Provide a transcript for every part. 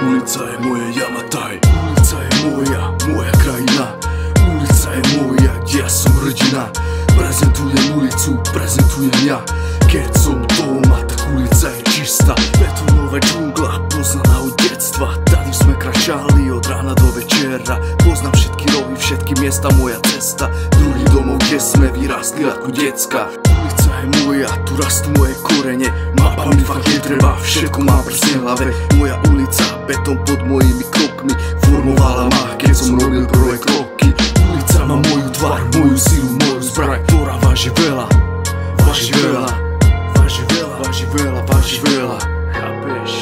Ulica je moje Jamataj, ulica je moja krajina. Ulica je moja, gdje ja sam rođena. Prezentujem ulicu, prezentujem ja. Kad sam doma, tak ulica je čista. Betonova džungla, poznana od djetstva. Tady sme kračali od rana do večera. Poznam všetky rovi, všetky mjesta, moja cesta. Drugi domov gdje sme vyrastli ako djecka. Ulica je moja, tu rastu moje korenje. Mapa mi fakt ne treba, všetko mám prsne hlave. Moja ulica, beton pod mojimi krokmi. Formovala ma, keď som robil prvé kroky. Ulica má moju tvar, moju silu, moju zbraj, ktorá váži veľa. Váži veľa, váži veľa, váži veľa, váži veľa. Chápeš?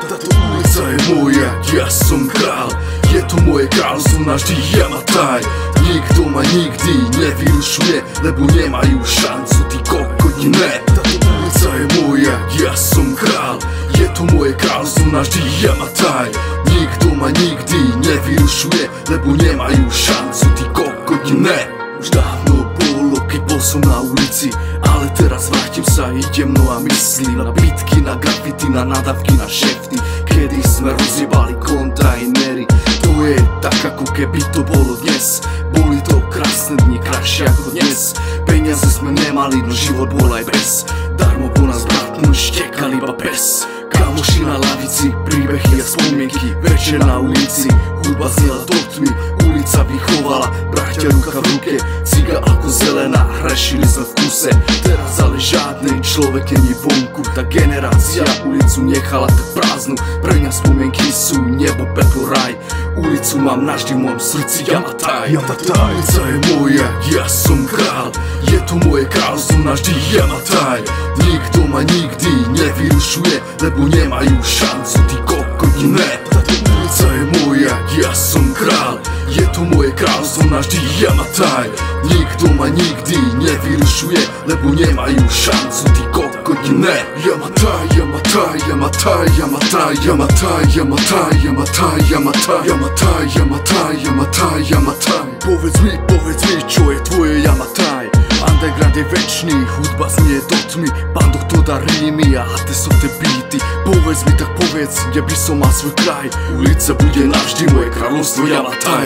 Táto ulica je moja, ja som král. Je to moje kráľstvo navždy Jamataj. Nikto ma nikdy nevyrušuje, lebo nemajú šancu, tí kokoti ne. Táto ulica je moja, ja som král. Je to moje kráľstvo navždy Jamataj. Nikto ma nikdy nevyrušuje, lebo nemajú šancu, tí kokoti ne. Už dávno bolo, keď bol som na ulici, ale teraz vrátim sa, idem no a myslím na bitky, na grafity, na nadávky, na šefty. Kedy sme rozjebali kontajnery, to je tak ako keby to bolo dnes. Boli to krásne dni, krajšie ako dnes. Peniaze sme nemali, no život bol aj bez. Darmo po nás bratnú štekali iba pes. Kamoši na lavici, príbehy a spomienky. Večer na ulici, hudba znela do tmy. Ulica vychovala, bratia ruka v ruke. Ciga ako zelená, hrešili sme v kuse. Teraz ale žiadnej človek není vonku. Tá generácia ulicu nechala tak prázdnu. Pre mňa spomienky sú nebo, peklo, raj. Ulicu mám navždy v mojom srdci Jamataj. Ulica je moja, ja som král. Je to moje kráľstvo navždy Jamataj. Nikto ma nikdy nevyrušuje, lebo nemajú šancu, tí kokoti ne. Táto ulica je moja, ja som král. Je to moje kráľstvo navždy Jamataj. Nikto ma nikdy nevyrušuje, lebo nemajú šancu, tí kokoti ne. Jamataj, Jamataj, Jamataj, Jamataj, Jamataj, Jamataj, Jamataj, Jamataj, Jamataj, Jamataj, Jamataj, Jamataj. Povedz mi, čo je tvoje Jamataj. Underground je večný, hudba znie do tmy. Pán doktor dá rímy a te sú te beaty. Povedz mi, tak povedz, kde by som mal svoj kraj. Ulica bude navždy moje kráľovstvo Jamataj.